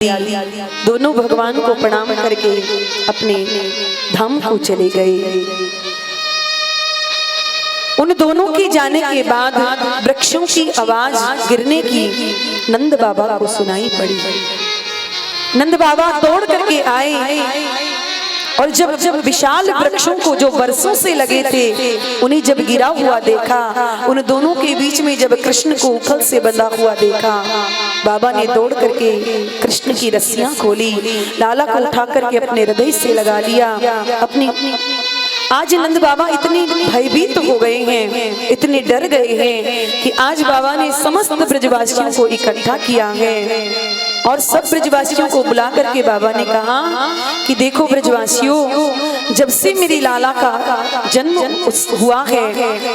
दोनों भगवान को प्रणाम करके अपने धाम को चले गए। उन दोनों के जाने के बाद वृक्षों की आवाज गिरने की नंद बाबा को सुनाई पड़ी। नंद बाबा दौड़ करके आए और जब विशाल वृक्षों को जो वर्षों से लगे थे उन्हें जब गिरा हुआ देखा, उन दोनों के बीच में जब कृष्ण को उखल से बंधा हुआ देखा, बाबा ने दौड़ करके कृष्ण की रस्सियां खोली, लाला को उठा करके अपने हृदय से लगा लिया। अपनी आज नंद बाबा इतने भयभीत हो गए हैं, इतने डर गए हैं कि आज बाबा ने समस्त ब्रजवासियों को इकट्ठा किया है और सब ब्रजवासियों को बुला करके बाबा ने कहा कि देखो ब्रजवासियों, जब से मेरी लाला का जन्म हुआ है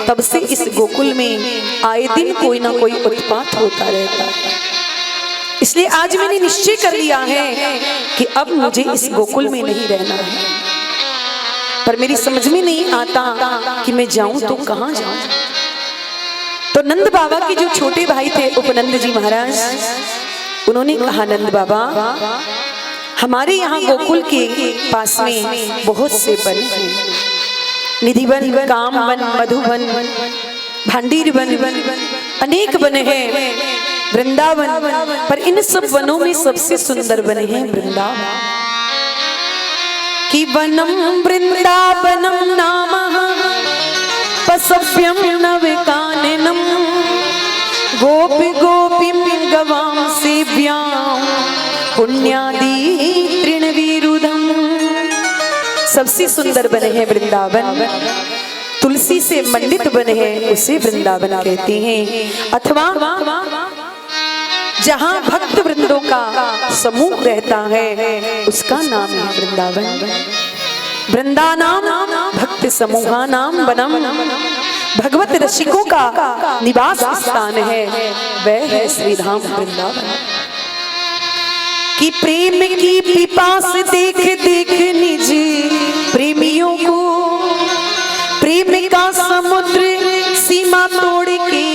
तब से इस गोकुल में आए दिन कोई ना कोई उत्पात होता रहता है। इसलिए आज मैंने निश्चय कर लिया है कि अब मुझे इस गोकुल में नहीं रहना है, पर मेरी समझ में नहीं आता कि मैं जाऊं तो कहां जाऊं। तो नंद बाबा के जो छोटे भाई थे उपनंद जी महाराज, उन्होंने कहा नंद बाबा, हमारे यहाँ गोकुल के पास में बहुत से वन हैं, निधि वन, काम वन, मधुवन, भांडीर वन, अनेक वन हैं, वृंदावन, पर इन सब वनों में सबसे सुंदर वन है वृंदावन। कि वनम वृंदावनम नामः पसव्यम नवकाननम गोपी गोपीम गवाम सेव्याम पुण्यादि तृणवीरुधम। सबसे सुंदर वन है वृंदावन, तुलसी से मंडित वन है उसे वृंदावन कहते हैं, अथवा जहाँ भक्त वृंदों का समूह रहता है उसका नाम है वृंदावन। वृंदानाम भक्त समूहा नाम वनम, भगवत रसिकों का निवास स्थान है, वह है श्रीधाम वृंदावन। कि प्रेम की पिपास देख देख निज प्रेमियों को, प्रेम का समुद्र सीमा तोड़ के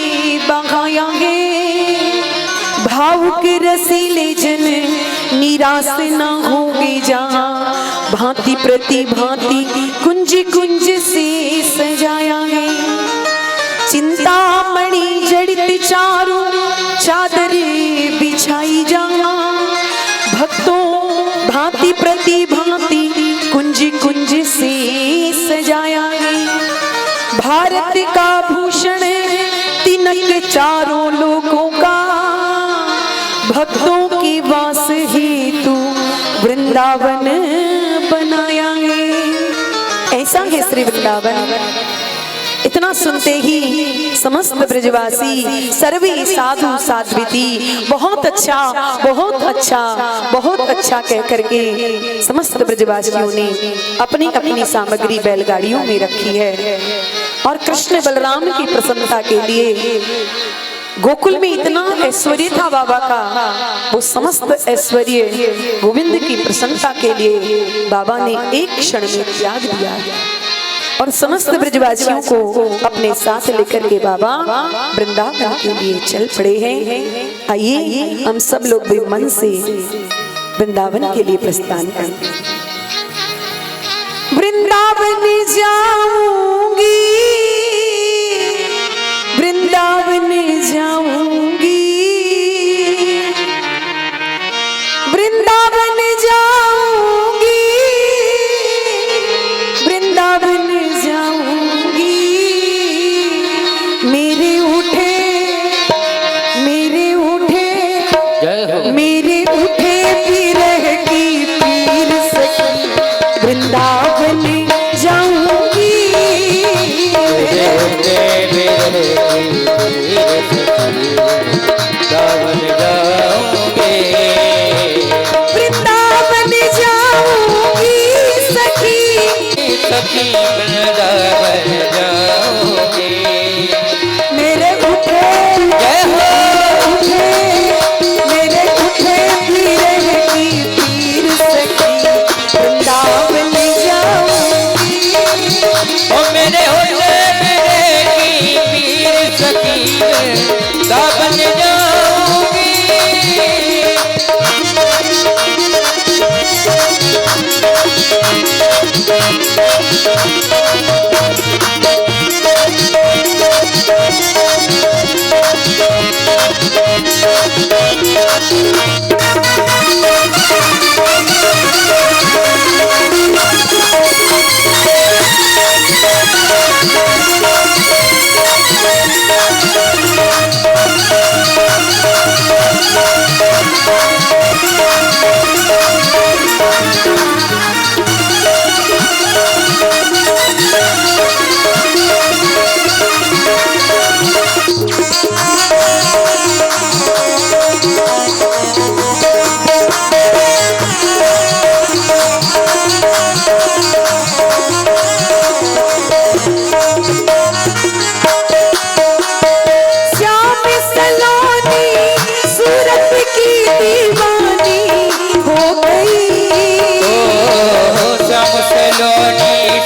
बहाया है, भावुक रसीले जन निराश न होंगे जहाँ, भांति प्रति भांति कुंज कुंज से सजाया है। चिंतामणि जड़ित चारों चादर बिछाई जहाँ, भक्तों भांति प्रति भांति कुंज कुंज से सजाया है। भारत का भूषण तिनक चारों लोगों का, भक्तों की वास हेतु वृंदावन बनाया है। ऐसा है श्री वृंदावन। इतना सुनते ही समस्त ब्रजवासी सर्वे साधु साध्विती बहुत अच्छा बहुत अच्छा बहुत अच्छा कह करके समस्त ब्रजवासियों ने अपनी अपनी सामग्री बैलगाड़ियों में रखी है और कृष्ण बलराम की प्रसन्नता के लिए गोकुल में इतना ऐश्वर्य था बाबा का, वो समस्त ऐश्वर्य गोविंद की प्रसन्नता के लिए बाबा ने एक क्षण में त्याग दिया और समस्त ब्रजवासियों को अपने साथ लेकर के बाबा वृंदावन के लिए चल पड़े हैं। आइए हम सब लोग भी मन से वृंदावन के लिए प्रस्थान करें। वृंदावन जाऊंगी, वृंदावन जाऊंगी, वृंदावन जाऊंगी, वृंदावन जाऊंगी। मेरे उठे मेरे उठे पीर की पीर सखी, वृंदावन जाऊंगी, वृंदावन जाऊंगी सखी, वृंदावन जाऊंगी। मेरे उठे मेरे उठे पीर की पीर सखी, वृंदावन जाऊंगी। ओ मेरे उठे की पीर सखी, वृंदावन जाऊंगी।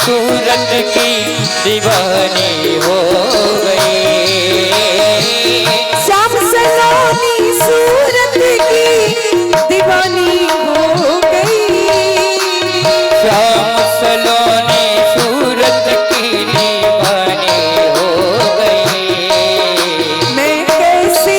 सूरत की दीवानी हो गई। श्याम सलोनी सूरत की दीवानी हो गई। श्याम सलोनी सूरत की दीवानी हो गई। मैं कैसे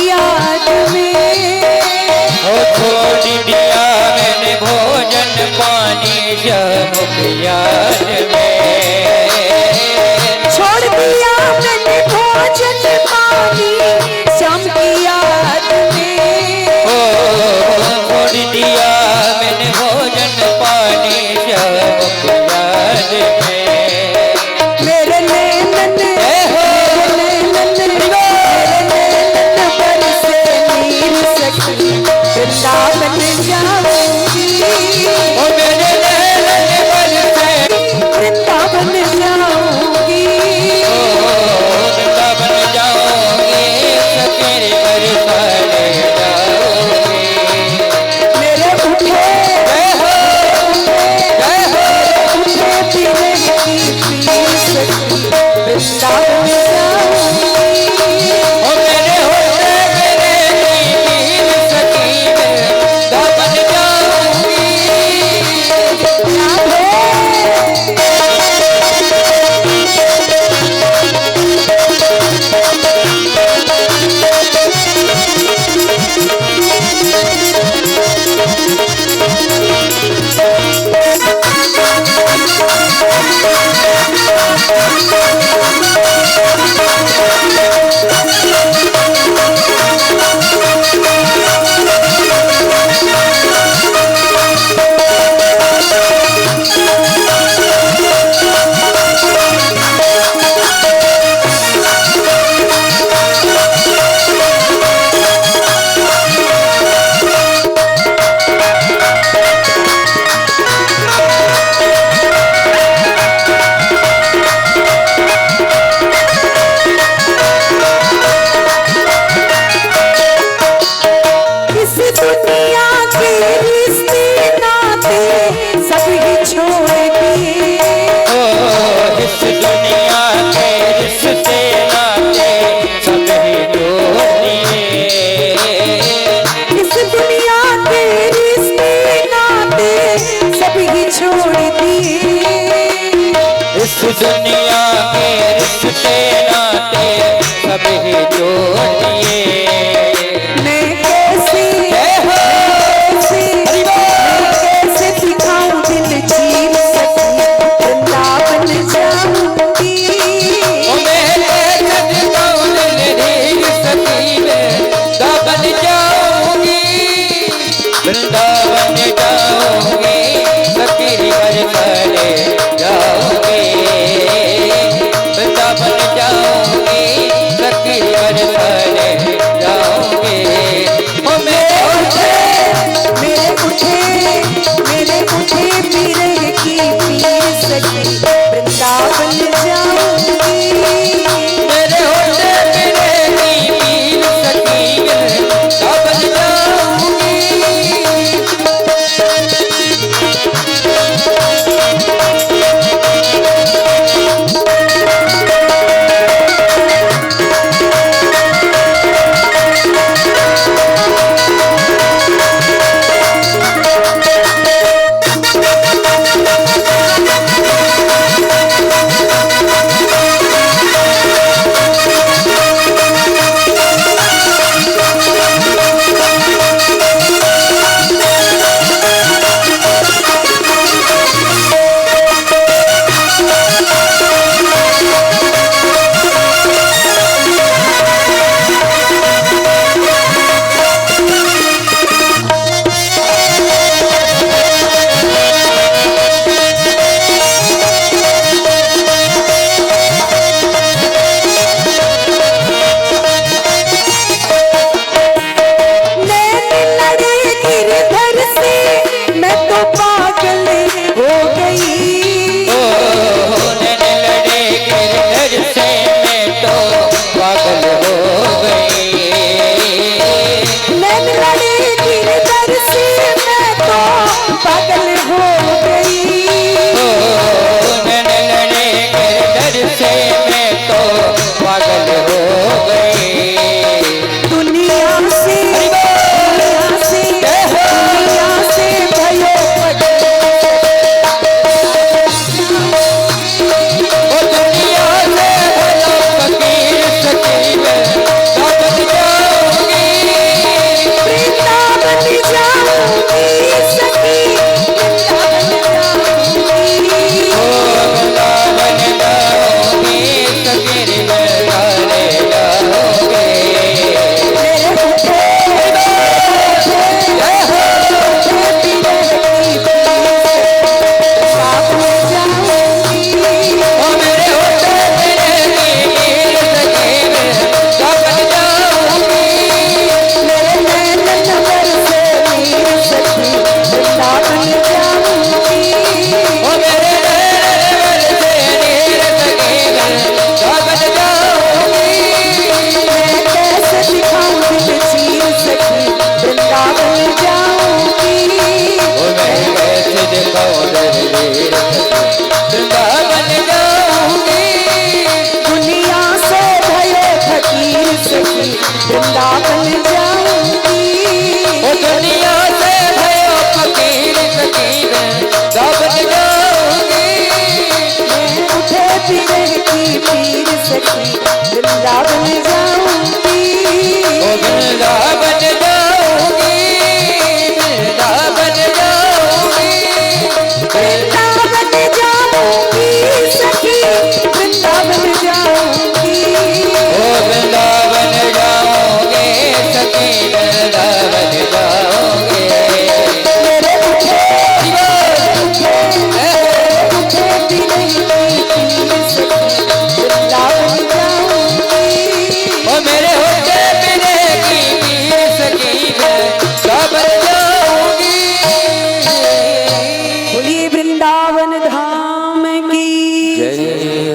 याद में छोड़ दिया मैंने भोजन पानी श्याम की याद में। छोड़ दिया मैंने भोजन पानी श्याम की याद में। मेरे नैनन बरसे नीर सखी वृंदावन जाऊंगी। वृंदावन जाऊंगी। वृंदावन जाऊंगी सकेरे बरसाने जाऊंगी। मेरे उठे पीने की पीर सखी वृंदावन जाऊंगी। मेरे होते मेरे पीर सखी वृंदावन जाऊंगी। छोड़ दिए। इस दुनिया के रिश्ते नाते सभी जोड़ दिए। मैं कैसे दिखाऊं दिल चीर सकी, वृंदावन जाऊंगी। ओ मैं कैसे दिखाऊं दिल चीर सकी, वृंदावन जाऊंगी। वृंदावन जाऊंगी, फकीर पर खड़े जाऊंगी। वृंदावन जाऊंगी, फकीर पर खड़े जाऊंगी। ओ मेरे उठे पीर की पीर सकी, वृंदावन जाऊंगी। मेरे होते मेरे की पीर सकी, वृंदावन जाऊंगी।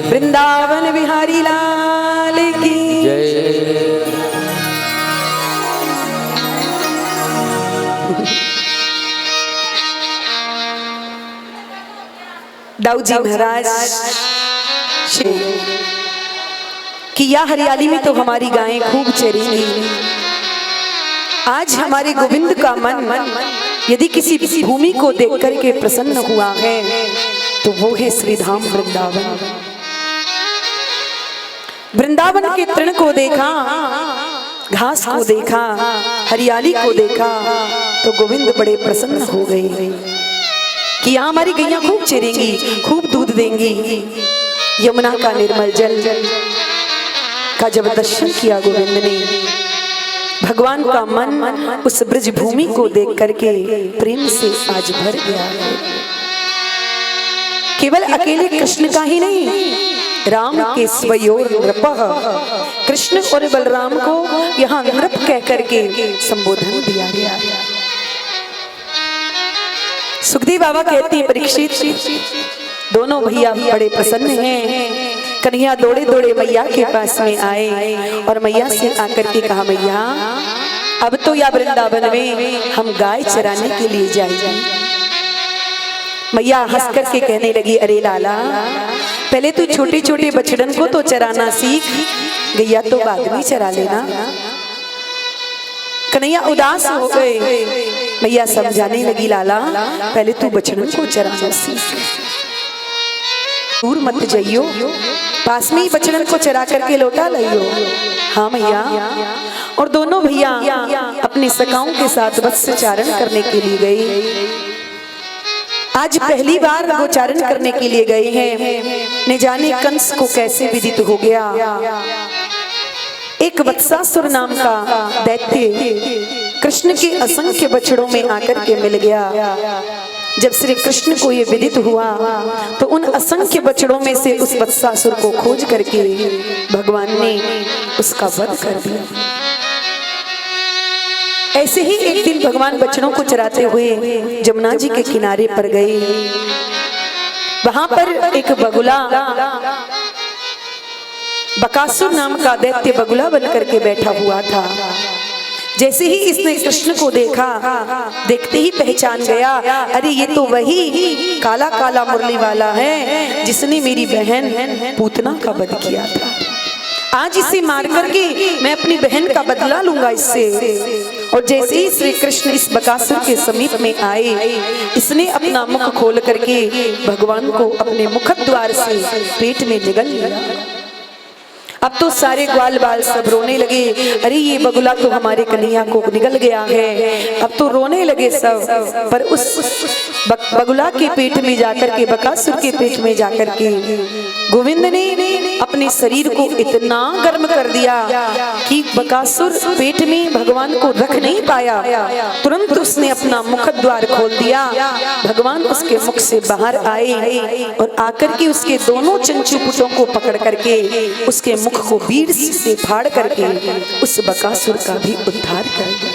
वृंदावन बिहारी लाल की दाऊद जी महाराज कि या हरियाली में तो हमारी गायें खूब चरेंगी। आज हमारे गोविंद का मन यदि किसी भूमि को देख करके प्रसन्न हुआ है तो वो है श्रीधाम वृंदावन। वृंदावन के तृण को देखा, घास को देखा, हरियाली को देखा तो गोविंद बड़े प्रसन्न हो गए कि यहाँ हमारी गैया खूब चरेंगी, खूब दूध देंगी। यमुना का निर्मल जल का जब दर्शन किया गोविंद ने, भगवान का मन उस ब्रज भूमि को देख करके प्रेम से आज भर गया। केवल अकेले कृष्ण का ही नहीं, राम के स्वयोर नृपः, कृष्ण और बलराम को यहाँ नृप कह करके संबोधन दिया गया। सुखदेव बाबा कहते हैं परीक्षित, दोनों भैया बड़े प्रसन्न हैं। कन्हैया दौड़े दौड़े मैया के पास में आए और मैया से आकर के कहा, मैया अब तो या वृंदावन में हम गाय चराने के लिए जाएंगे। मैया हंस करके कहने लगी, अरे लाला पहले तू छोटे छोटे बछड़न को तो चराना सीख, गैया तो बाद में चरा लेना। कन्हैया उदास हो गए। मैया समझाने लगी, लाला पहले तू बछड़न को चराना सीख, दूर मत जाइयो, पास में ही बछड़न को चरा करके लौटा लाइयो। हाँ मैया। और दोनों भैया अपने सखाओं के साथ वत्सचारण करने के लिए गए। आज पहली बार गोचारण करने के लिए गए हैं। न जाने कंस को कैसे विदित हो गया, एक वत्सासुर नाम का दैत्य कृष्ण के असंख्य बछड़ों में आकर के मिल गया। जब श्री कृष्ण को ये विदित हुआ तो उन असंख्य बछड़ों में से उस वत्सासुर को खोज करके भगवान ने उसका वध कर दिया। ऐसे ही एक दिन भगवान बछड़ों को चराते हुए जमुना जी के किनारे पर गए। वहां पर एक बगुला, बकासुर नाम का दैत्य बगुला बन करके बैठा हुआ था। जैसे ही इसने कृष्ण को देखा, देखते ही पहचान गया, अरे ये तो वही काला काला मुरली वाला है जिसने मेरी बहन पूतना का वध किया था। आज इसे मार करके मैं अपनी बहन का बदला लूंगा इससे। और जैसे ही श्री कृष्ण इस बकासुर के समीप में आए, इसने अपना मुख खोल करके भगवान को अपने मुख द्वार से पेट में निगल लिया। अब तो सारे ग्वाल बाल सब रोने लगे, अरे ये बगुला तो हमारे कन्हैया को निगल गया है। अब तो रोने लगे सब। पर उस बगुला के पेट में जाकर के, बकासुर के पेट में जाकर के गोविंद ने अपने शरीर को इतना गर्म कर दिया कि बकासुर पेट में भगवान को रख नहीं पाया। तुरंत उसने अपना मुख द्वार खोल दिया। भगवान उसके मुख से बाहर आए और आकर के उसके दोनों चंचुपुटों को पकड़ करके उसके मुख को बीड़ से फाड़ करके उस बकासुर का भी उद्धार कर दिया।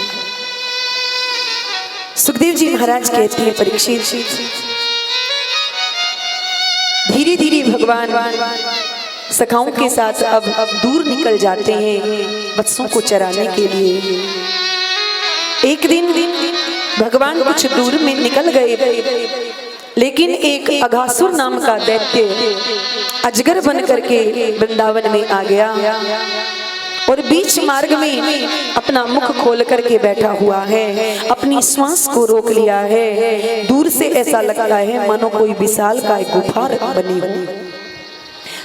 सुखदेव जी महाराज कहते हैं परीक्षित, धीरे धीरे भगवान सखाओं के साथ अब दूर निकल जाते हैं वत्सों को चराने के लिए। एक दिन भगवान कुछ दूर में निकल गए, लेकिन एक अघासुर नाम का दैत्य अजगर बन करके वृंदावन में आ गया और बीच मार्ग में अपना मुख खोल करके बैठा हुआ है, अपनी श्वास को रोक लिया है। दूर से ऐसा लगता है मानो कोई विशाल का गुफा बनी हो।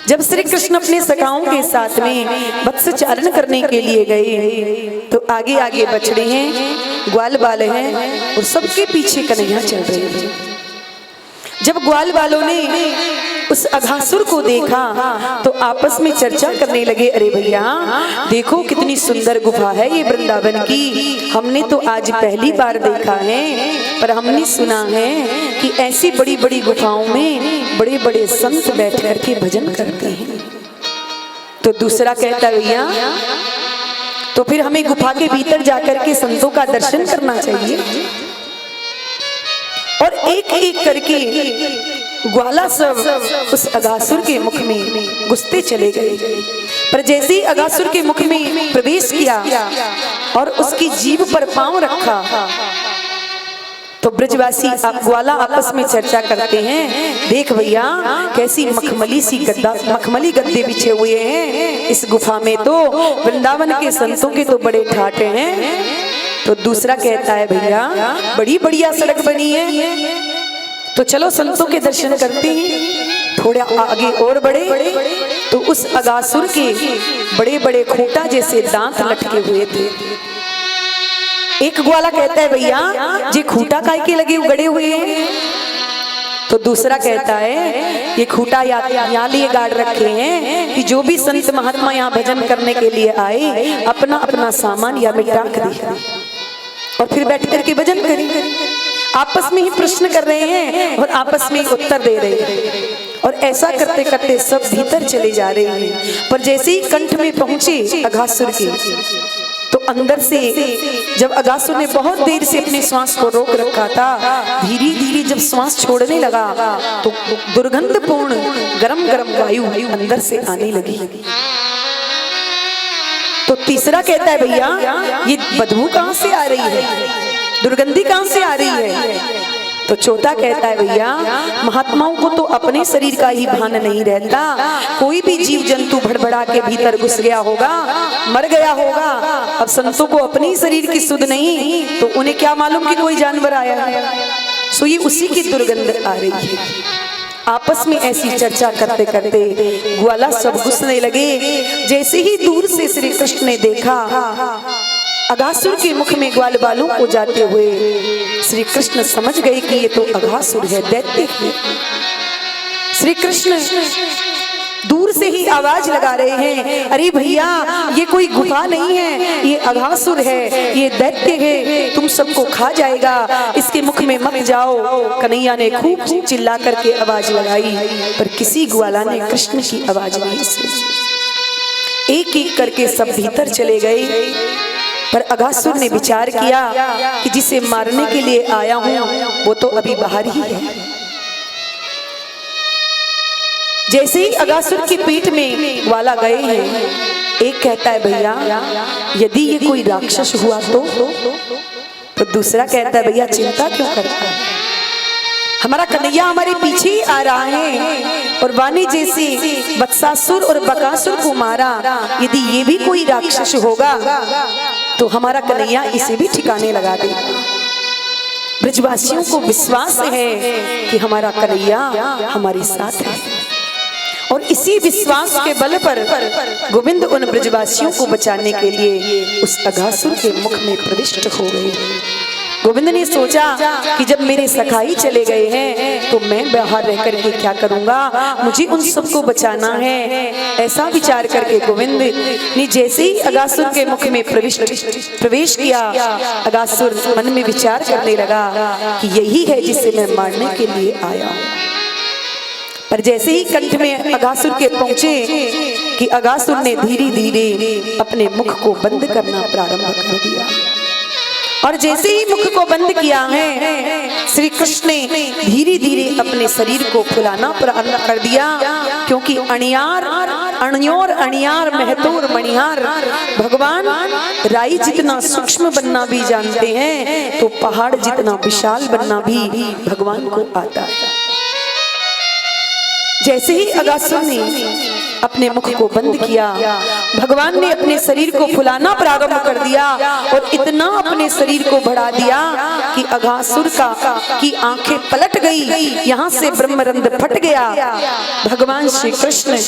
जब श्री कृष्ण अपने सखाओं के साथ में वत्सचारण करने के लिए गए तो आगे आगे बछड़े हैं, ग्वाल बाल हैं और सबके पीछे कन्हैया चल रही है। जब ग्वाल वालों ने उस अघासुर को देखा तो आपस में चर्चा करने लगे, अरे भैया देखो कितनी सुंदर गुफा है ये वृंदावन की, हमने तो आज पहली बार देखा है। पर हमने सुना है कि ऐसी बड़ी बड़ी गुफाओं में बड़े बड़े संत बैठ करके भजन करते हैं। तो दूसरा कहता है, भैया तो फिर हमें गुफा के भीतर जाकर के संतों का दर्शन करना चाहिए। और एक एक करके ग्वाला सब उस अघासुर के मुख में घुसते चले गए। पर जैसे ही अघासुर के मुख में प्रवेश किया और उसकी जीभ पर पांव रखा तो ब्रजवासी ग्वाला आपस में चर्चा करते हैं, देख भैया कैसी मखमली गद्दे बिछे हुए हैं इस गुफा में, तो वृंदावन के संतों के तो बड़े ठाट हैं। तो दूसरा कहता है भैया बड़ी बढ़िया सड़क बनी है, तो चलो संतों के दर्शन करते हैं। थोड़ा आगे और बढ़े तो उस अगासुर के बड़े बड़े खूंटा जैसे दांत लटके हुए थे। एक ग्वाला कहता है भैया ये खूंटा काय के लगे गड़े हुए हैं? तो दूसरा कहता है ये खूंटा यहाँ लिए गाड़ रखे हैं कि जो भी संत महात्मा यहाँ भजन करने के लिए आए अपना अपना सामान या में रख दे और फिर बैठ करके भजन करें। आपस में ही प्रश्न कर रहे हैं और आपस में ही उत्तर दे रहे हैं, और ऐसा करते करते सब भीतर चले जा रहे हैं। पर जैसे ही कंठ में पहुंचे अगासुर के, तो अंदर से जब अगासुर ने बहुत देर से अपने श्वास को रोक रखा था, धीरे धीरे जब श्वास छोड़ने लगा तो दुर्गंधपूर्ण गरम गरम वायु अंदर से आने लगी। तो तीसरा कहता है भैया ये बदबू कहां से आ रही है, दुर्गंधी कहां से आ रही है? तो चौथा कहता है भैया महात्माओं को तो अपने शरीर का ही भान नहीं रहता, कोई भी जीव जंतु भड़बड़ा के भीतर घुस गया होगा, मर गया होगा। अब संतों को अपनी शरीर की सुध नहीं, तो उन्हें क्या मालूम कि कोई जानवर आया है। सो ये उसी की दुर्गंध आ रही है। आपस में ऐसी चर्चा करते करते ग्वाला सब घुसने लगे। जैसे ही दूर से श्री कृष्ण ने देखा अगासुर के मुख में ग्वाल बालों को जाते हुए, श्री कृष्ण समझ गए कि ये तो अगासुर है, दैत्य है। श्री कृष्ण दूर से ही आवाज लगा रहे हैं, अरे भैया ये कोई गुफा नहीं है, ये अगासुर है, ये दैत्य है, तुम सबको खा जाएगा, इसके मुख में मत जाओ। कन्हैया ने खूब चिल्ला करके आवाज लगाई, पर किसी ग्वाला ने कृष्ण की आवाज नहीं सुनी। एक एक करके सब भीतर चले गए, पर अगासुर ने विचार किया कि जिसे मारने के लिए आया हूं वो तो अभी बाहर ही है। जैसे ही अगासुर की पीठ में ग्वाला गए हैं, एक कहता है भैया यदि ये कोई राक्षस हुआ तो दूसरा कहता है भैया चिंता क्यों करता है, हमारा कन्हैया हमारे पीछे आ रहा है, और वाणी जैसे वत्सासुर और बकासुर को मारा, यदि ये भी कोई राक्षस होगा तो हमारा कन्हैया इसे भी ठिकाने लगा देगा। ब्रजवासियों को विश्वास है कि हमारा कन्हैया हमारे साथ है, और इसी विश्वास के बल पर गोविंद उन ब्रजवासियों को बचाने के लिए उस अगासुर के मुख में प्रविष्ट हो गए। गोविंद ने सोचा कि जब मेरे सखाई चले गए हैं तो मैं बाहर रह करके क्या करूंगा, मुझे उन सबको बचाना है। ऐसा विचार करके गोविंद ने जैसे ही अगासुर के मुख में प्रवेश किया, अगासुर मन में विचार करने लगा कि यही है जिसे मैं मारने के लिए आया हूं। पर जैसे ही कंठ में अगासुर के पहुंचे कि अगासुर ने धीरे धीरे अपने मुख को बंद करना प्रारंभ कर दिया, और जैसे ही मुख को बंद किया है श्री कृष्ण ने धीरे धीरे अपने शरीर को फुलाना प्रारंभ कर दिया, क्योंकि अणियार अणियोर अणियार महतोर मणियार, भगवान राई जितना सूक्ष्म बनना भी जानते हैं तो पहाड़ जितना विशाल बनना भी भगवान को आता है। जैसे ही अगासुर ने अपने मुख को बंद किया, भगवान ने अपने शरीर को फुलाना प्रारंभ कर दिया और इतना अपने शरीर को बढ़ा दिया कि अगासुर की आंखें पलट गई, यहाँ से ब्रह्मरंध्र फट गया। भगवान श्री कृष्ण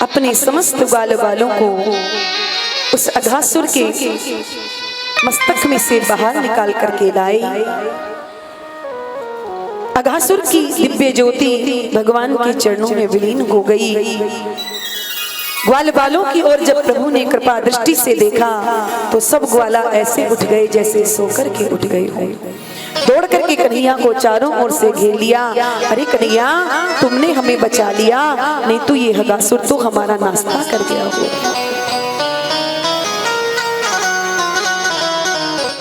अपने समस्त ग्वाल बालों को उस अगासुर के मस्तक में से बाहर निकाल करके लाए। अगासुर की दिव्य ज्योति भगवान के चरणों में विलीन हो गई। ग्वाल बालों की ओर जब प्रभु ने कृपा दृष्टि से देखा तो सब ग्वाला ऐसे उठ गए जैसे सोकर के उठ गए हो। दौड़ करके कन्हैया को चारों ओर से घेर लिया, अरे कन्हैया तुमने हमें बचा लिया, नहीं तो ये अगासुर तो हमारा नाश्ता कर गया हो।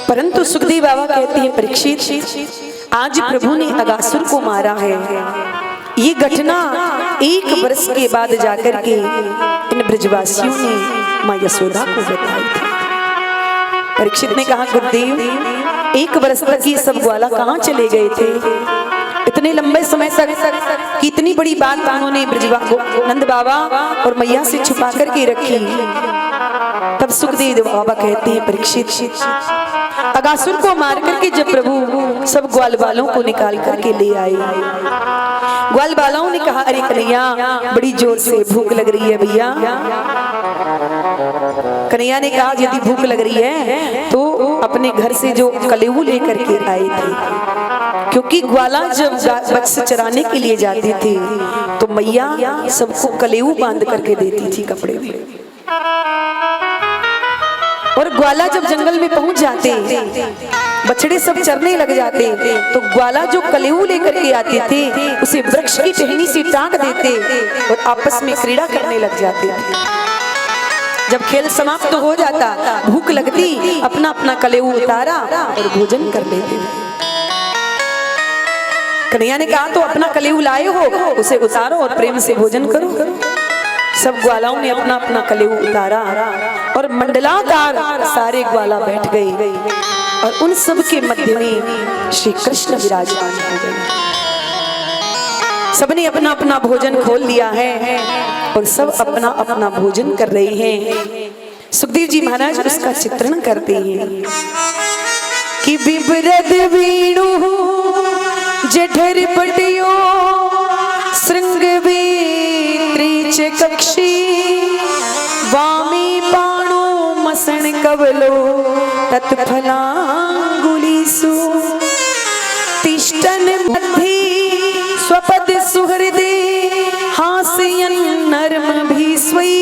परंतु सुखदेव बाबा कहते हैं परीक्षित, आज प्रभु ने अगासुर को मारा है। ये घटना 1 वर्ष के बाद जाकर के इन ब्रजवासियों ने मां यशोदा को बताई थी। परीक्षित ने कहा गुरुदेव 1 वर्ष तक ये सब ग्वाला कहाँ चले गए थे, इतने लंबे समय तक कितनी बड़ी बात उन्होंने नंद बाबा और मैया से छुपा करके रखी। तब सुखदेव बाबा कहते हैं परीक्षित, अगासुर को मार करके जब प्रभु सब ग्वाल बालों को निकाल करके ले आए, ग्वाल बालों ने कहा अरे कन्हैया बड़ी जोर से भूख लग रही है भैया। कन्हैया ने कहा यदि भूख लग रही है तो अपने घर से जो कलेऊ लेकर के आए थे, क्योंकि ग्वाला जब बच्चे चराने के लिए जाते थे तो मैया सबको कलेऊ बांध करके देती थी कपड़े में, और ग्वाला जब जंगल में पहुंच जाते बछड़े सब चरने लग जाते तो ग्वाला जो कलेऊ लेकर के आते थे उसे वृक्ष की टहनी से टांग देते और आपस में क्रीड़ा करने लग जाते थे। जब खेल समाप्त तो हो जाता, भूख लगती, अपना अपना कलेऊ उतारा और भोजन कर लेते। कन्हैया ने कहा तो अपना कलेऊ लाए हो उसे उतारो और प्रेम से भोजन करो। सब ग्वालाओं ने अपना अपना कलेऊ उतारा और मंडलाकार सारे ग्वाला बैठ गए और उन सब के मध्य में श्री कृष्ण विराजमान हो गए। सबने अपना अपना भोजन खोल लिया है और सब अपना अपना भोजन कर रहे हैं। सुखदेव जी महाराज उसका चित्रण करते हैं कि बिबरद वीणु जठर पटियो श्रृंगवेत्री च कक्षी वामी पाणो मसण कवलो तत्फलांगुलीसु तिष्ठन मध्ये स्वपद सुहृदे हास्यन् नर्म भीस्वै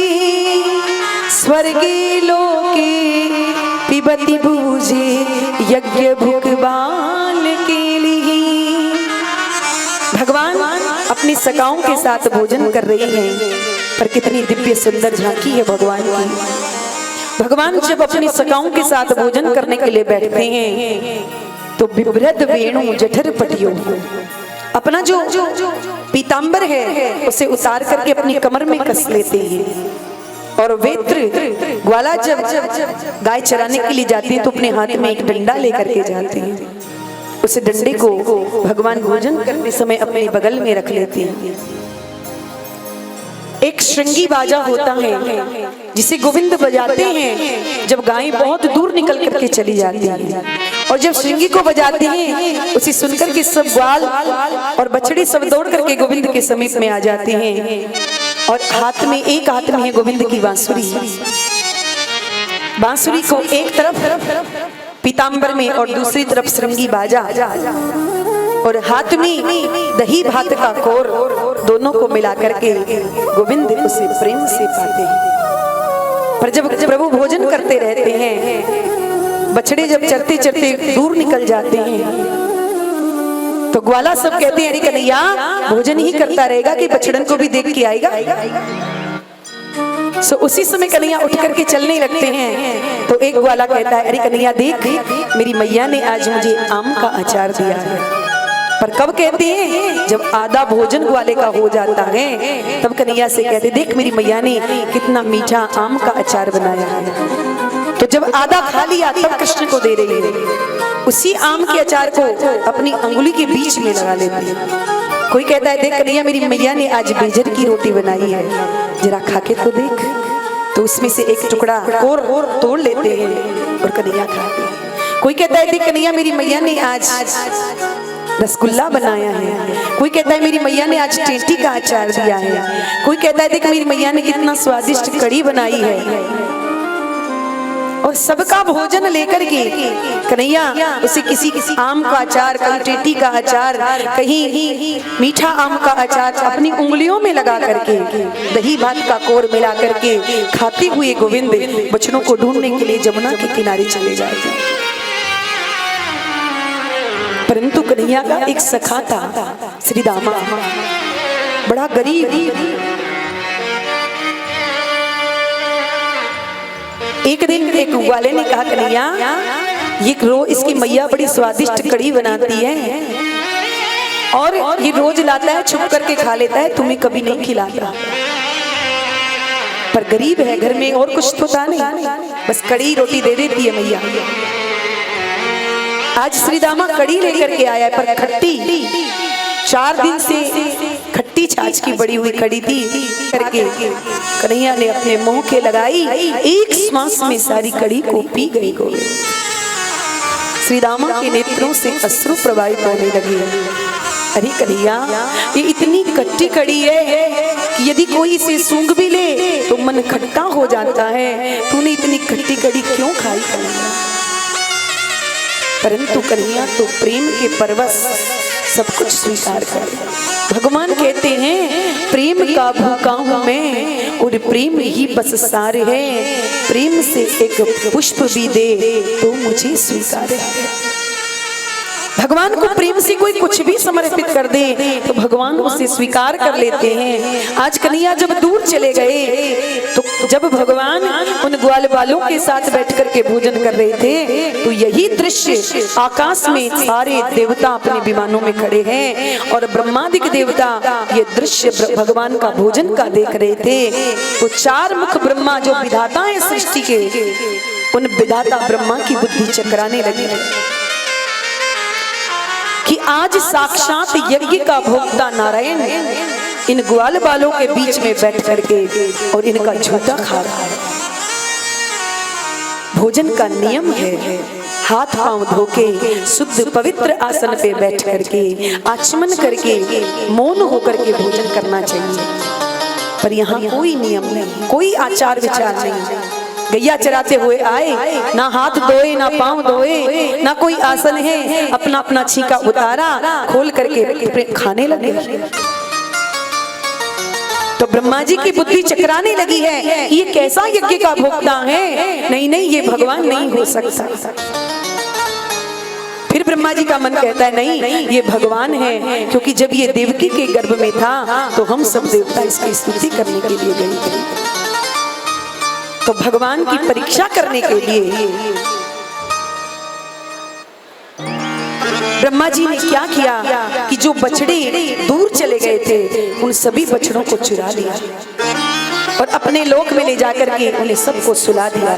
स्वर्गे लोके पिबति भुजे यज्ञ भुक्बाल के लिए। भगवान अपनी सखाओं के साथ भोजन कर रहे हैं, पर कितनी दिव्य सुंदर झांकी है भगवान की। भगवान जब अपनी सखाओं के साथ भोजन करने के लिए बैठते हैं तो बिभ्रद वेणु जठर पटियो, अपना जो पीतांबर है उसे उतार करके अपनी कमर में कस लेते हैं। और वेत्र ग्वाला जब गाय चराने के लिए जाती है तो अपने हाथ में एक डंडा लेकर के जाते हैं, उस डंडे को भगवान भोजन करते समय अपने बगल में रख लेते हैं। एक श्रृंगी बाजा होता है जिसे गोविंद बजाते हैं जब गाय बहुत दूर निकल करके चली जाती है, और जब श्रृंगी को बजाते हैं उसे सुनकर के सब ग्वाल और बछड़े सब दौड़ करके गोविंद के समीप में आ जाते हैं। और हाथ में एक हाथ में है गोविंद की बांसुरी, बांसुरी को एक तरफ पीतांबर में और दूसरी तरफ श्रृंगी बाजा, और हाथ में दही भात का कोर, दोनों को मिला करके गोविंद उसे प्रेम से पाते हैं। पर जब प्रभु भोजन करते रहते हैं, बछड़े जब चरते चरते दूर निकल जाते हैं तो ग्वाला सब कहते हैं अरे कन्हैया भोजन ही करता रहेगा कि बछड़न को भी देख के आएगा। सो उसी समय कन्हैया उठ करके चलने लगते हैं तो एक ग्वाला कहता है अरे कन्हैया देख मेरी मैया ने आज मुझे आम का अचार दिया है। पर कब कहते हैं जब आधा भोजन ग्वाले का हो जाता है तब कन्हैया से कहते देख मेरी मैया ने कितना मीठा आम का अचार बनाया है। तो जब आधा खा लिया तब कृष्ण को दे रही है, उसी आम के अचार को अपनी अंगुली के बीच में लगा लेती है। कोई कहता है देख कन्हैया मेरी मैया ने आज बेजर की रोटी बनाई है, जरा खा के तो देख। तो उसमें से एक टुकड़ा और तोड़ लेते हैं और कन्हैया खाते हैं। कोई कहता है देख कन्हैया मेरी मैया ने आज रसगुल्ला बनाया है। कोई कहता है मेरी मैया ने आज टेंटी का अचार दिया है। कोई कहता है देख मेरी मैया ने कितना स्वादिष्ट कढ़ी बनाई है। और सबका भोजन लेकर के कन्हैया उसे किसी आम का अचार, कहीं टेटी का अचार, कहीं मीठा आम का अचार अपनी उंगलियों में लगा करके दही भात का कोर मिला करके खाते हुए गोविंद बछड़ों को ढूंढने के लिए जमुना के किनारे चले जाते हैं। परंतु कन्हैया का एक सखा था श्री दामा, बड़ा गरीब। एक दिन एक ग्वाले ने कहा कन्हैया ये इसकी मैया बड़ी स्वादिष्ट कढ़ी बनाती है और ये रोज लाता है, छुप करके खा लेता है, तुम्हें कभी नहीं खिलाता। पर गरीब है, घर में और कुछ तो था नहीं, बस कढ़ी रोटी दे देती है मैया। आज श्री दामा कढ़ी लेकर के आया है पर खट्टी, 4 दिन से खट्टी कांच की बड़ी हुई कड़ी थी करके कन्हैया ने अपने मुंह के लगाई, एक श्वास में सारी कड़ी को पी गई गोविंद। श्री रामा के नेत्रों से अश्रु प्रवाहित होने लगे। अरे कन्हैया, ये इतनी खट्टी कड़ी है कि यदि कोई इसे सूंघ भी ले तो मन खट्टा हो जाता है, तूने इतनी खट्टी कड़ी क्यों खाई कन्हैया? परंतु कन्हैया तो प्रेम के परवश सब कुछ स्वीकार कर। भगवान कहते हैं प्रेम का भूखा हूं मैं और प्रेम ही बस सार है, प्रेम से एक पुष्प भी दे तो मुझे स्वीकार है। भगवान को प्रेम से कोई कुछ भी समर्पित कर दे तो भगवान उसे स्वीकार कर लेते हैं। आज कन्हैया जब दूर चले गए तो जब भगवान उन ग्वाल बालों के साथ बैठ करके भोजन कर रहे थे तो यही दृश्य आकाश में सारे देवता अपने विमानों में खड़े हैं और ब्रह्मादिक देवता ये दृश्य भगवान का भोजन का देख रहे थे। तो चार मुख ब्रह्मा जो विधाता है सृष्टि के, उन विधाता ब्रह्मा की बुद्धि चकराने लगी कि आज साक्षात यज्ञ का भोक्ता नारायण इन ग्वाल बालों के बीच में बैठ करके और इनका झूठा खा रहा है। भोजन का नियम है हाथ पांव धोके शुद्ध पवित्र आसन पे बैठ करके आचमन करके मौन होकर के भोजन करना चाहिए। पर यहाँ कोई नियम नहीं, कोई आचार विचार नहीं। गैया चराते हुए आए, ना हाथ धोए ना पांव धोए ना कोई आसन है, अपना अपना छीका उतारा खोल करके खाने लगे। तो ब्रह्मा जी की बुद्धि चकराने लगी है, ये कैसा यज्ञ का भोक्ता है? नहीं नहीं, ये भगवान नहीं हो सकता। फिर ब्रह्मा जी का मन कहता है नहीं, ये भगवान है, क्योंकि जब ये देवकी के गर्भ में था तो हम सब देवता इसकी स्तुति करने के लिए गए थे। तो भगवान की परीक्षा करने के लिए ब्रह्मा जी ने क्या किया कि जो बछड़े दूर चले गए थे उन सभी बछड़ों को चुरा लिया और अपने लोक में ले जाकर के उन्हें सबको सुला दिया।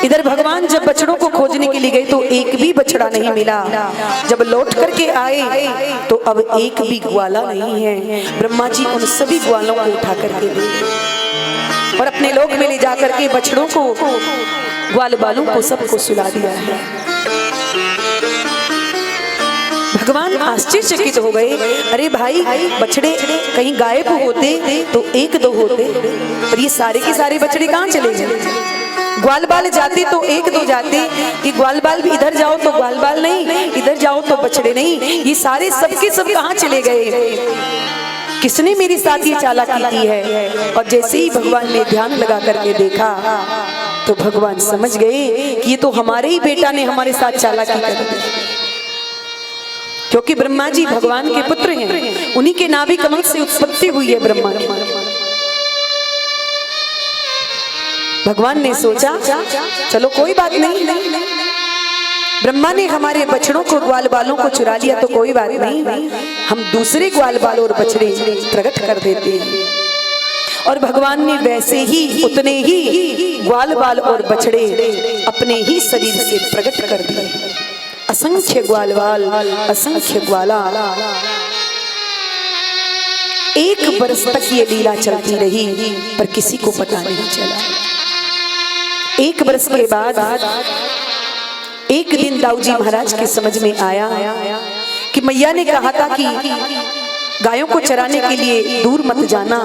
इधर भगवान जब बछड़ों को खोजने के लिए गए तो एक भी बछड़ा नहीं मिला। जब लौट करके आए तो अब एक भी ग्वाला नहीं है। ब्रह्मा जी उन सभी ग्वालों को उठा करके ले और अपने लोक में ले जाकर के बछड़ों को ग्वाल बालों को सबको सुला दिया है। भगवान आश्चर्यचकित हो गए, अरे भाई बछड़े कहीं गायब होते तो एक दो होते, पर ये सारे के सारे बछड़े कहाँ चले गए? ग्वाल बाल जाते तो एक दो जाते, ये ग्वाल बाल भी इधर जाओ तो ग्वाल बाल नहीं, इधर जाओ तो बछड़े नहीं, ये सारे सबके सब कहाँ चले गए? किसने मेरे साथ ये चालाकी की है? और जैसे ही भगवान ने ध्यान लगा करके देखा तो भगवान समझ गए कि ये तो हमारे ही बेटा ने हमारे साथ चालाकी कर दी, क्योंकि ब्रह्मा जी भगवान के पुत्र हैं, उन्हीं के नाभि कमल से उत्पत्ति हुई है ब्रह्मा की। भगवान ने सोचा चलो कोई बात नहीं, ब्रह्मा ने हमारे बछड़ों को ग्वाल बालों को चुरा लिया तो कोई बात नहीं, हम दूसरे ग्वाल बाल और बछड़े प्रकट कर देते हैं। और भगवान ने वैसे ही उतने ही ग्वाल बाल और बछड़े अपने ही शरीर से प्रकट कर दिए। असंख्य ग्वाल बाल, असंख्य ग्वाला। एक बरस तक ये लीला चलती रही पर किसी को पता नहीं चला। एक बरस के बाद एक दिन दाऊ जी महाराज के समझ में आया कि मैया ने कहा था कि गायों को चराने के लिए दूर मत जाना,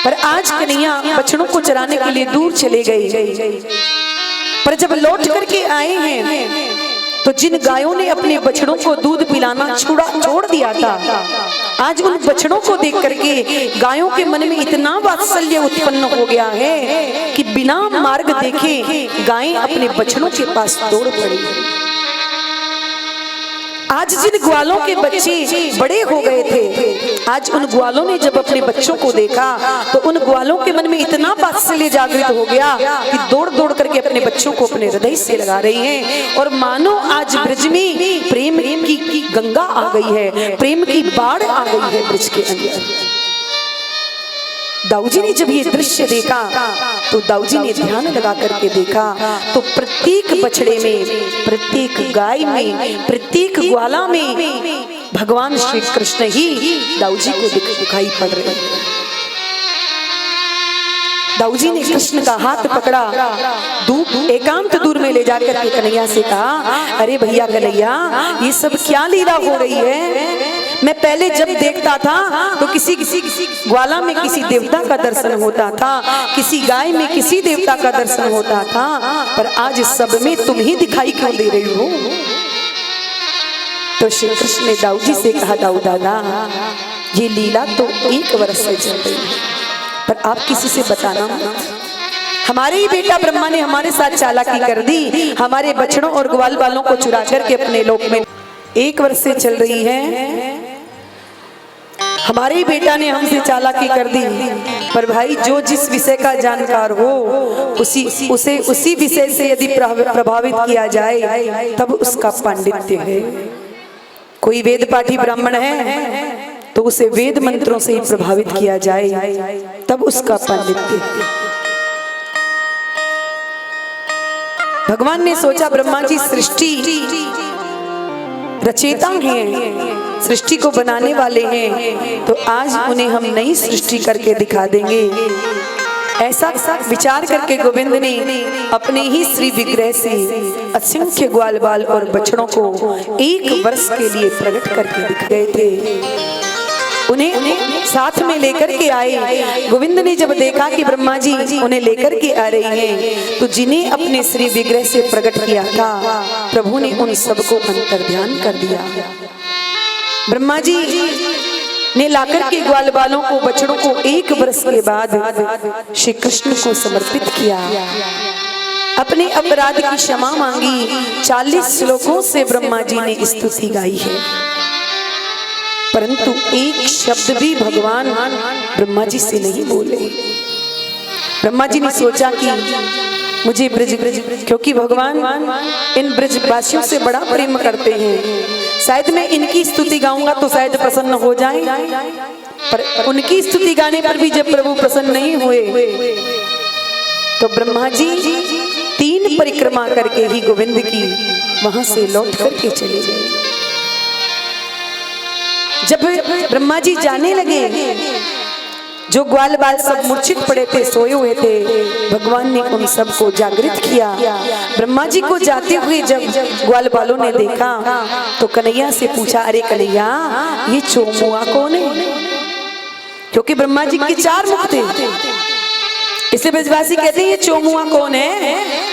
पर आज कन्हैया बछड़ों को चराने के लिए दूर चले गए। पर जब लौट करके आए हैं तो जिन गायों ने अपने बछड़ों को दूध पिलाना छोड़ दिया था, आज उन बछड़ों को देख करके गायों के मन में इतना वात्सल्य उत्पन्न हो गया है कि बिना मार्ग देखे गायें अपने बछड़ों के पास दौड़ पड़ी। आज जिन ग्वालों के बच्चे बड़े हो गए थे, आज उन ग्वालों ने जब अपने बच्चों को देखा तो उन ग्वालों के मन में इतना वात्सल्य जागृत हो गया कि दौड़ दौड़ करके अपने बच्चों को अपने हृदय से लगा रही हैं। और मानो आज ब्रज में प्रेम की गंगा आ गई है, प्रेम की बाढ़ आ गई है ब्रज के अंदर। दाऊ जी ने जब ये दृश्य देखा तो दाऊ जी ने ध्यान लगा करके देखा तो प्रत्येक बछड़े में, प्रत्येक गाय में, प्रत्येक ग्वाला में भगवान श्री कृष्ण ही दाऊ जी को दिखाई पड़ रहे हैं। दाऊ जी ने कृष्ण का हाथ पकड़ा, दूर एकांत दूर में ले जाकर के कन्हैया से कहा, अरे भैया कन्हैया, ये सब क्या लीला हो रही है? मैं पहले जब देखता था तो किसी ग्वाला में किसी देवता का दर्शन होता था, किसी गाय में किसी देवता का दर्शन होता था, पर आज सब में तुम ही दिखाई क्यों दे रही हो? तो श्री कृष्ण ने दाऊ जी से कहा, दाऊ दादा, ये लीला तो 1 वर्ष से चल रही है, पर आप किसी से बताना मत। हमारे ही बेटा ब्रह्मा ने हमारे साथ चालाकी कर दी, हमारे बछड़ों और ग्वाल बालों को चुरा करके अपने लोक में 1 वर्ष से चल रही है। हमारे ही बेटा ने हमसे चालाकी कर दी, पर भाई जो जिस विषय का जानकार हो उसी विषय से यदि प्रभावित किया जाए तब उसका पांडित्य है। कोई वेद पाठी ब्राह्मण है तो उसे वेद मंत्रों से ही प्रभावित किया जाए तब उसका पांडित्य है। भगवान ने सोचा ब्रह्मा जी सृष्टि रचयिता हैं, सृष्टि को बनाने वाले हैं, तो आज उन्हें हम नई सृष्टि करके दिखा देंगे। ऐसा विचार करके गोविंद ने अपने ही श्री विग्रह से असंख्य ग्वाल बाल और बछड़ों को 1 वर्ष के लिए प्रकट करके दिख गए थे। उन्हें साथ में लेकर के आए। गोविंद ने जब देखा कि ब्रह्मा जी उन्हें लेकर के आ रही हैं, तो जिन्हें अपने श्री विग्रह से प्रकट किया था प्रभु ने उन सबको अंतर्ध्यान कर दिया। ब्रह्मा जी ने लाकर के ग्वाल बालों को, बछड़ों को 1 वर्ष के बाद श्री कृष्ण को समर्पित किया। अपने अपराध की क्षमा मांगी। 40 श्लोकों से ब्रह्मा जी ने स्तुति गाई है, परंतु एक शब्द भी भगवान ब्रह्मा जी से नहीं बोले। ब्रह्मा जी ने सोचा कि मुझे ब्रज, क्योंकि भगवान इन ब्रजवासियों से बड़ा प्रेम करते हैं, शायद मैं इनकी स्तुति गाऊंगा तो शायद प्रसन्न हो जाए, पर उनकी स्तुति गाने पर भी जब प्रभु प्रसन्न नहीं हुए तो ब्रह्मा जी 3 परिक्रमा करके ही गोविंद की वहां से लौट करके चले गए। जब ब्रह्मा जी जाने लगे, जो ग्वाल बाल सब मूर्छित पड़े थे, सोए हुए थे, भगवान ने उन सबको जागृत किया। ब्रह्मा जी को जाते हुए जब ग्वाल बालों ने देखा तो कन्हैया से पूछा, अरे कन्हैया, ये चोमुआ कौन है? क्योंकि ब्रह्मा जी के 4 मुख थे, इसे ब्रजवासी कहते हैं ये चोमुआ कौन है?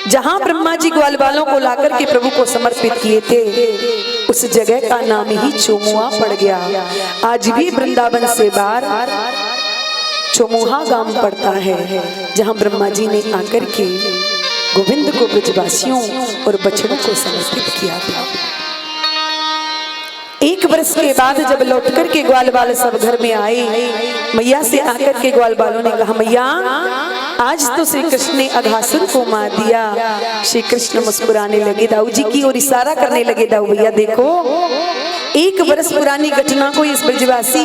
जहां ब्रह्मा जी ग्वाल बालों को लाकर के प्रभु को समर्पित किए थे, उस जगह का नाम ही चोमुआ पड़ गया। आज भी वृंदावन से बाहर चोमुहा गांव पड़ता है, जहां ब्रह्मा जी ने आकर के गोविंद को ब्रजवासियों और बछड़ों को समर्पित किया था। 1 वर्ष के बाद जब लौट कर के ग्वाल बाल सब घर में आए, मैया से आकर के ग्वाल बालों ने कहा, मैया आज तो श्री कृष्ण ने अघासुर को मार दिया। श्री कृष्ण मुस्कुराने लगे, दाऊ जी की ओर इशारा करने लगे, दाऊ भैया देखो, 1 वर्ष पुरानी घटना को इस ब्रजवासी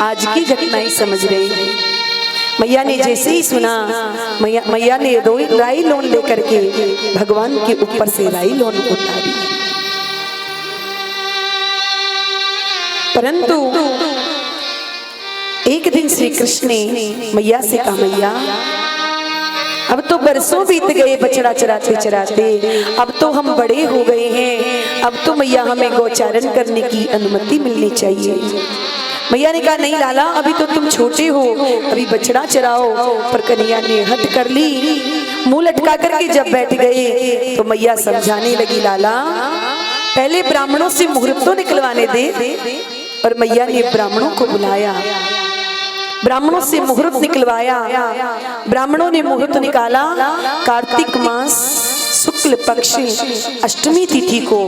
आज की घटना ही समझ रहे हैं। मैया ने जैसे ही सुना, मैया ने राई लोन लेकर के भगवान के ऊपर से राई लोन उतारी। परंतु एक दिन श्री कृष्ण ने मैया से कहा, मैया अब तो बरसों बीत गए बछड़ा चराते चराते, अब तो हम बड़े हो गए हैं, अब तो मैया हमें गौचारण करने की अनुमति मिलनी चाहिए। मैया ने कहा, नहीं लाला, अभी तो तुम छोटे हो, अभी बछड़ा चराओ। पर कन्हैया ने हट कर ली, मुंह लटका करके जब बैठ गए तो मैया समझाने लगी, लाला पहले ब्राह्मणों से मुहूर्त तो निकलवाने दे। और मैया ने ब्राह्मणों को बुलाया, ब्राह्मणों से मुहूर्त निकलवाया। ब्राह्मणों ने मुहूर्त निकाला कार्तिक मास शुक्ल पक्ष अष्टमी तिथि को,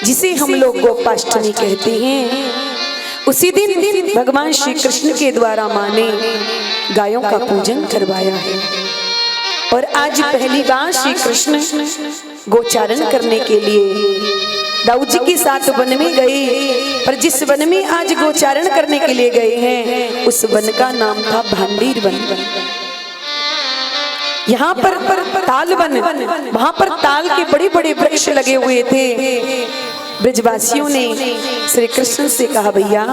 जिसे हम लोग गोपाष्टमी कहते हैं। उसी दिन भगवान श्री कृष्ण के द्वारा मां ने गायों का पूजन करवाया है। और आज पहली बार श्री कृष्ण गोचारण करने के लिए दाऊ जी के साथ वन में गए, पर जिस वन में आज गोचारण करने के लिए गए हैं उस वन का नाम था भांडीर वन। यहाँ पर ताल वन, वहां पर ताल के बड़े बड़े वृक्ष लगे हुए थे। ब्रजवासियों ने श्री कृष्ण से कहा, भैया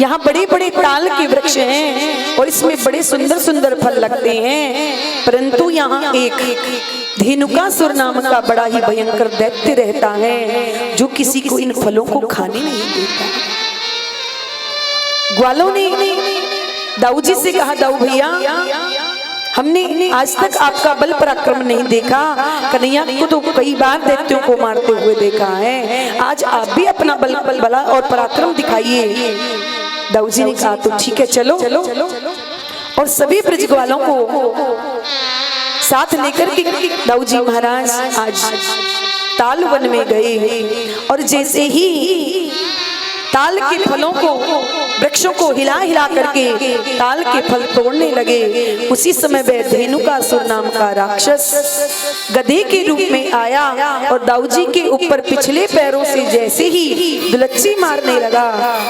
यहाँ बड़े बड़े ताल के वृक्ष हैं और इसमें बड़े सुंदर सुंदर फल लगते हैं, परंतु यहाँ एक धेनुकासुर नाम का बड़ा ही भयंकर दैत्य रहता है जो किसी को इन फलों को खाने नहीं देता। ग्वालों ने दाऊ जी से कहा, दाऊ भैया हमने आज तक आपका बल पराक्रम नहीं देखा, कन्हैया को तो कई बार दैत्यों को मारते हुए देखा है, आज आप भी अपना बला और पराक्रम दिखाइए। दाऊ जी ने कहा, तो ठीक है चलो। और सभी ब्रजग्वालों को साथ लेकर के दाऊ जी महाराज आज ताल वन में गए और जैसे ही ताल के फलों को, वृक्षों को हिला हिला करके ताल के फल तोड़ने लगे, उसी समय वह धेनुकासुर नाम का राक्षस गधे के रूप में आया और दाऊ जी के ऊपर पिछले पैरों से जैसे ही दुलच्ची मारने लगा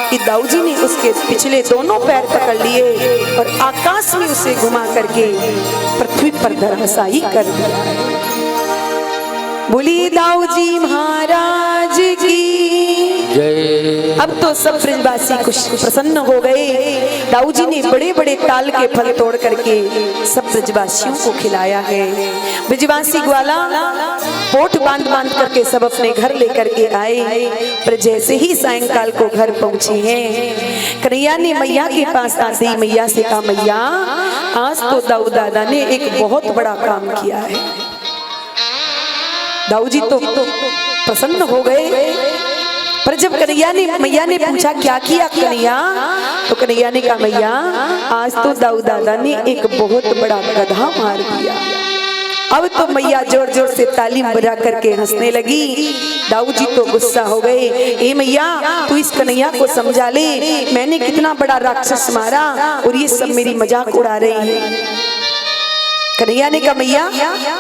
कि दाऊ जी ने उसके पिछले दोनों पैर पकड़ लिए और आकाश में उसे घुमा करके पृथ्वी पर धराशायी कर दिया। बोली दाऊ जी महाराज की जय। अब तो सब ब्रजवासी खुश प्रसन्न हो गए। दाऊ जी ने बड़े बड़े ताल के फल तोड़ करके सब ब्रजवासियों को खिलाया है। ब्रजवासी ग्वाला पोट बांध बांध करके सब अपने घर लेकर के आए, पर जैसे ही सायंकाल को घर पहुंचे हैं कन्हैया ने मैया के पास आते ही मैया से कहा, मैया आज तो दाऊ दादा ने एक बहुत बड़ा काम किया है। दाऊ जी तो प्रसन्न हो गए, पर जब कन्हैया ने मैया ने पूछा क्या किया कन्हैया, तो कन्हैया ने कहा, मैया आज तो दाऊ दादा ने एक बहुत बड़ा गधा मार दिया। अब तो मैया जोर जोर से ताली बजा करके हंसने लगी। दाऊ जी तो गुस्सा हो गए, ए मैया तू इस कन्हैया को समझा ले, मैंने कितना बड़ा राक्षस मारा और ये सब मेरी मजाक उड़ा रही है। कन्हैया ने कहा, मैया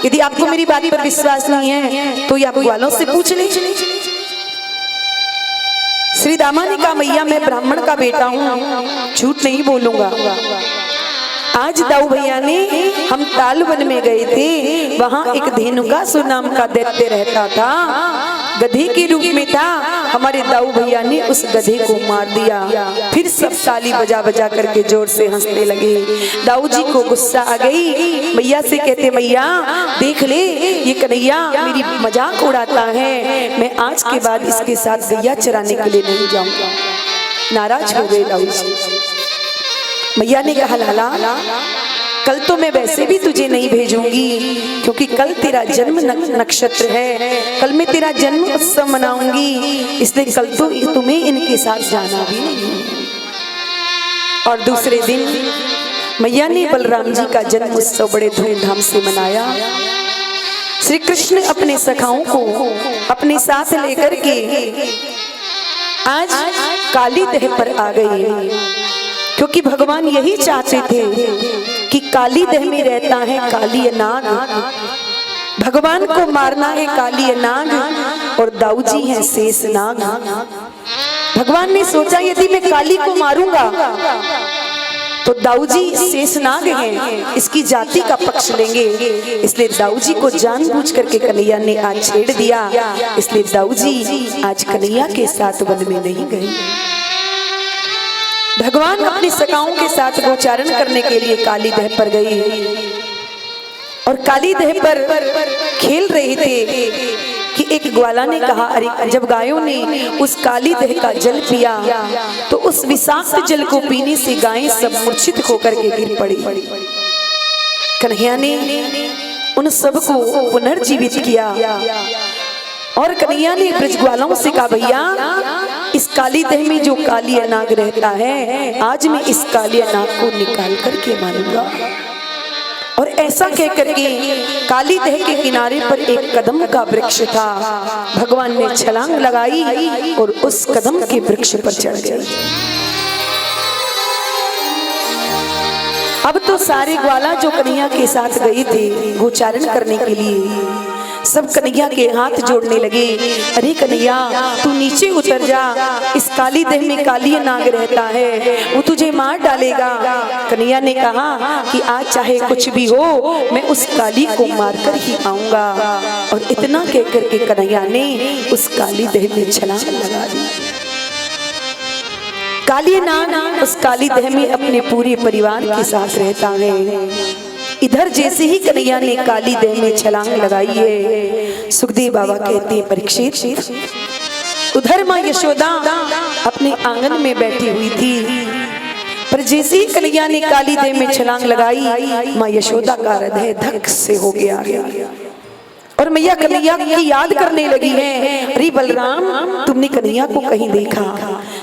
यदि आपको मेरी बात पर विश्वास नहीं है तो ये आप ग्वालों से पूछ ले। श्री दामा ने कहा, मैया मैं ब्राह्मण का बेटा हूँ, झूठ नहीं बोलूंगा। आज दाऊ भैया ने, हम ताल वन में गए थे, वहां एक धेनुकासुर नाम का दैत्य रहता था, गधे के रूप में था। हमारे दाऊ भैया ने उस गधे को मार दिया। फिर सब ताली बजा बजा करके जोर से हंसने लगे। दाऊ जी को गुस्सा आ गई, मैया से कहते, मैया देख ले ये कन्हैया मेरी मजाक उड़ाता है, मैं आज के बाद इसके साथ गैया चराने के लिए नहीं जाऊंगा। नाराज हो गए दाऊ जी। मैया ने कहा, लाला कल तो मैं वैसे भी तुझे नहीं भेजूंगी क्योंकि कल तेरा जन्म नक्षत्र है, कल मैं तेरा जन्म उत्सव मनाऊंगी, इसलिए कल तो तुम्हें इनके साथ जाना भी नहीं। और दूसरे दिन मैया ने बलराम जी का जन्म उत्सव बड़े धूमधाम से मनाया। श्री कृष्ण अपने सखाओं को अपने साथ लेकर के आज काली दह पर आ गए, क्योंकि भगवान यही चाहते थे कि काली दह में रहता है काली नाग, भगवान को मारना है काली नाग और दाऊ जी है शेष नाग। भगवान ने सोचा यदि मैं काली को मारूंगा तो दाऊ जी शेष नाग हैं, इसकी जाति का पक्ष लेंगे, इसलिए दाऊ जी को जानबूझ करके कन्हैया ने आज छेड़ दिया। इसलिए दाऊ जी आज कन्हैया के साथ वन में नहीं गए। भगवान अपनी सखाओं के साथ गोचारण करने के लिए काली दह पर गए और काली दह पर खेल रहे थे कि एक ग्वाला ने कहा, अरे जब गायों ने उस काली दह का जल पिया तो उस विषाक्त जल को पीने से गायें सब मूर्छित होकर के गिर पड़ी। कन्हैया ने उन सब को पुनर्जीवित किया और कन्हैया ने ब्रजग्वालों से कहा, भैया इस काली दह में जो काली नाग रहता है, आज मैं इस काली नाग को निकाल करके मारूंगा। और ऐसा कह करके काली दह के किनारे पर एक कदम का वृक्ष था, भगवान ने छलांग लगाई और उस कदम के वृक्ष पर चढ़ गए। अब तो सारे ग्वाला जो कन्हैया के साथ गए थे गोचारण करने के लिए, सब कन्हैया के हाथ जोड़ने लगे। अरे कन्हैया तू नीचे उतर जा, इस काली देह में काली नाग रहता है, वो तुझे मार डालेगा। कन्हैया ने कहा कि आज चाहे कुछ भी हो, मैं उस काली को मारकर ही आऊंगा। और इतना कहकर के कन्हैया ने उस काली देह में छलांग लगा दी। काली नाग उस काली देह में अपने पूरे परिवार के साथ रहता है। इधर जैसे ही कन्हैया ने काली देह में छलांग लगाई है, सुखदेव बाबा कहते हैं परीक्षित, उधर माँ यशोदा अपने आंगन में बैठी हुई थी, पर जैसे ही कन्हैया ने काली देह में छलांग लगाई, माँ यशोदा का हृदय धक से हो गया और मैया कन्हैया की याद करने लगी है। अरे बलराम तुमने कन्हैया को कहीं देखा?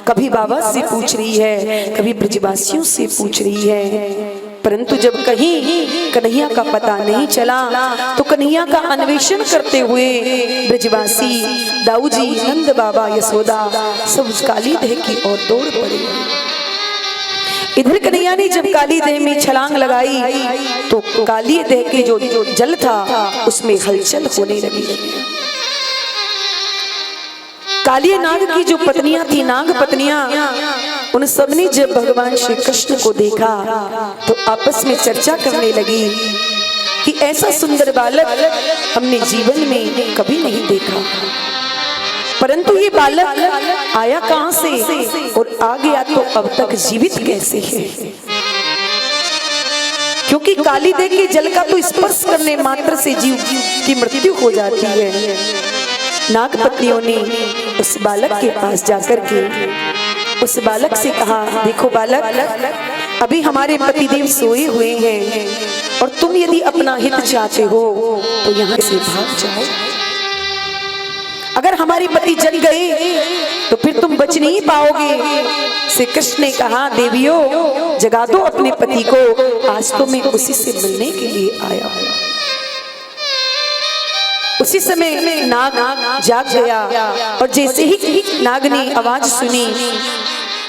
कभी बाबा से पूछ रही है, कभी ब्रजवासियों से पूछ रही है, परंतु जब कहीं कन्हैया का पता नहीं चला तो कन्हैया का अन्वेषण करते हुए ब्रजवासी, दाऊ जी, नंद बाबा, यशोदा सब उस काली देह की ओर दौड़ पड़े। इधर कन्हैया ने जब काली देह में छलांग लगाई तो काली देह के जो जल था उसमें हलचल होने लगी। काली नाग की जो पत्नियां थी, नाग पत्नियां, उन सबने जब भगवान श्री कृष्ण को देखा तो आपस में चर्चा करने लगी कि ऐसा सुंदर बालक हमने जीवन में कभी नहीं देखा, परंतु ये बालक आया कहां से और आ गया तो अब तक जीवित कैसे है? क्योंकि काली देह के जल का तो स्पर्श करने मात्र से जीव की मृत्यु हो जाती है। नाग पत्नियों ने उस बालक के पास जाकर के उस बालक से कहा, देखो बालक, अभी हमारे पतिदेव सोए हुए हैं और तुम यदि अपना हित चाहते हो तो यहाँ से भाग जाओ। अगर हमारे पति जग गए तो फिर तुम बच नहीं पाओगे। श्री कृष्ण ने कहा, देवियों जगा दो अपने पति को, आज तो मैं उसी से मिलने के लिए आया हूं। उसी समय नाग जाग गया और जैसे ही नाग ने आवाज सुनी,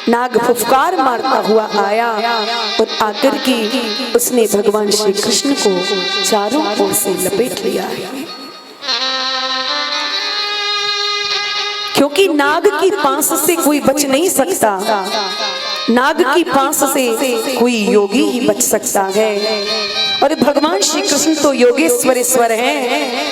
नाग फुफकार मारता हुआ आया और आकर के उसने भगवान श्री कृष्ण को चारों ओर से लपेट लिया। क्योंकि नाग की पांस से कोई बच नहीं सकता, नाग की पांस से कोई योगी ही बच सकता है। और भगवान श्री कृष्ण तो योगेश्वरेश्वर हैं,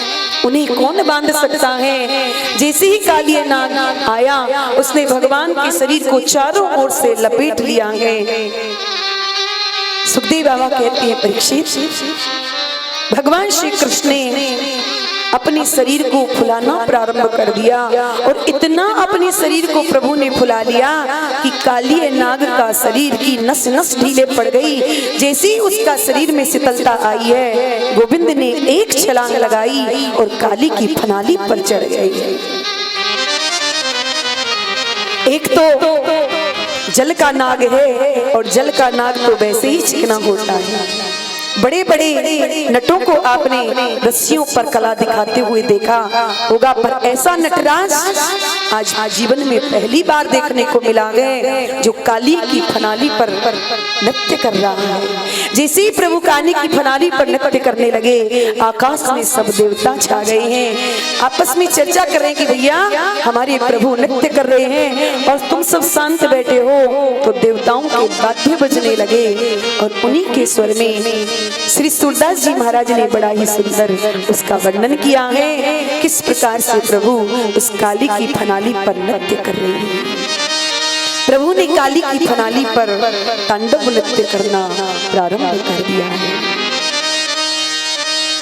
उन्हें कौन बांध सकता है। जैसे ही काली नाग आया उसने भगवान के शरीर को चारों ओर से लपेट लिया है। सुखदेव बाबा कहते हैं परीक्षित, भगवान श्री कृष्ण ने अपने शरीर को फुलाना प्रारंभ कर दिया और इतना अपने शरीर को प्रभु ने फुला लिया कि काली नाग का शरीर की नस नस ढीले पड़ गई। जैसे ही उसका शरीर में शीतलता आई है, गोविंद ने एक छलांग लगाई और काली की फनाली पर चढ़ गई। एक तो जल का नाग है और जल का नाग तो वैसे ही चिकना होता है। बड़े बड़े नटों को आपने रस्सियों पर कला दिखाते हुए देखा होगा, पर ऐसा नटराज आज जीवन में पहली बार देखने को मिला है जो काली की फनाली पर नृत्य कर रहा है। जैसे ही प्रभु काली की फनाली पर नृत्य करने लगे, आकाश में सब देवता छा गए हैं। आपस में चर्चा कर रहे हैं कि भैया हमारे प्रभु नृत्य कर रहे हैं और तुम सब शांत बैठे हो। तो देवताओं के वाद्य बजने लगे और उन्हीं के स्वर में श्री सूरदास जी महाराज ने बड़ा ही सुंदर उसका वर्णन किया है, किस प्रकार से प्रभु उस काली की फनाली पर नृत्य कर रहे हैं। प्रभु ने काली की फनाली पर तांडव नृत्य करना प्रारंभ कर दिया है।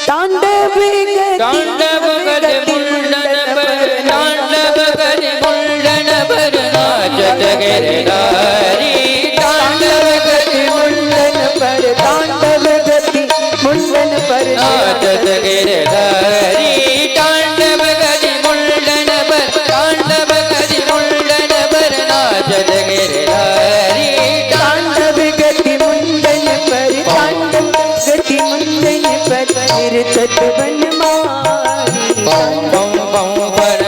तांडव गति मुंडन पर, तांडव गति मुंडन पर नाचत गिरधारी, तांडव गति मुंडन पर, तांडव गति मुंडन पर नाचत गिरधारी, तांडव गति मुंडन पर, तांडव गति मुंडन पर नाचत गिरधारी, तांडव गति मुंडन पर, तांडव गति मुंडन पर कीर्तत बनमाली। बम बम बम भर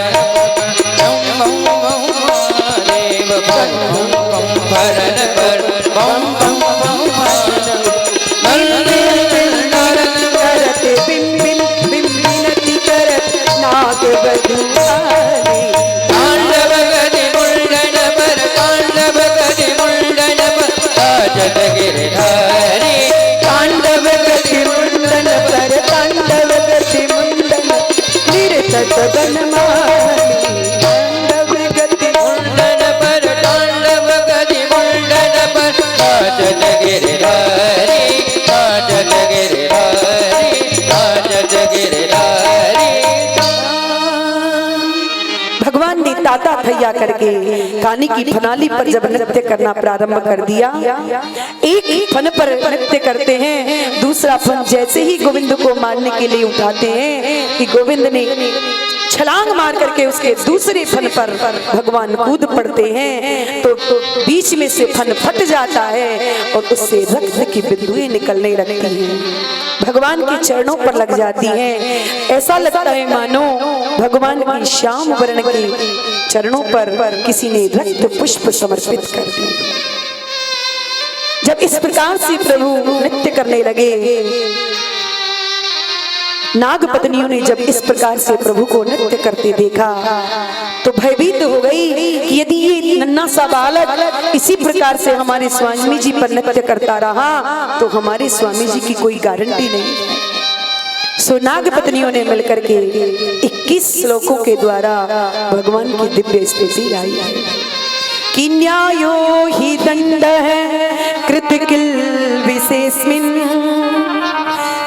बम बम बम देव बम बम भरन पर बम बम बम करते बिन बिन बिन बिनती करते दुआरे। तांडव गति मुंडन पर तांडव गति मुंडन पर राजत गिरधारी तांडव गति मुंडन पर तांडव गति मुंडन निरतत बनमाली। तांडव गति मुंडन पर तांडव गति मुंडन पर राजत गिरधारी राजत गिरधारी राजत गिरधारी। भगवान ने ताता थैया करके कानी की फनाली पर जब नृत्य करना प्रारंभ कर दिया, एक फन पर नृत्य करते हैं, दूसरा फन जैसे ही गोविंद को मारने के लिए उठाते हैं कि गोविंद ने छलांग मार करके उसके दूसरे फन पर भगवान कूद पड़ते हैं, तो बीच में से फन फट जाता है और उससे रक्त की बिंदुएं निकलने लगती हैं, भगवान के चरणों पर लग जाती हैं। ऐसा लगता है मानो भगवान की श्याम वर्ण के चरणों पर किसी ने रक्त पुष्प समर्पित कर दिए। जब इस प्रकार से प्रभु नृत्य करने लगे, नाग पत्नियों ने जब इस प्रकार से प्रभु को नृत्य करते देखा तो भयभीत हो गई कि यदि ये नन्हा सा बालक इसी प्रकार से हमारे स्वामी जी पर नृत्य करता रहा तो हमारे स्वामी जी की कोई गारंटी नहीं। सो नाग पत्नियों ने मिलकर के 21 श्लोकों के द्वारा भगवान की दिव्य स्तुति गाई कि न्यायो हि दंडः कृत किल विशेषमिन्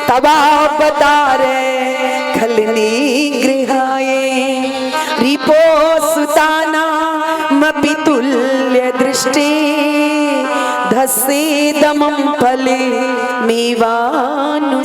तवावतारे खलनी गृहाये रिपो सुतानामपि तुल्य दृष्टे धस्सेदमं फले मेवानुशंसना।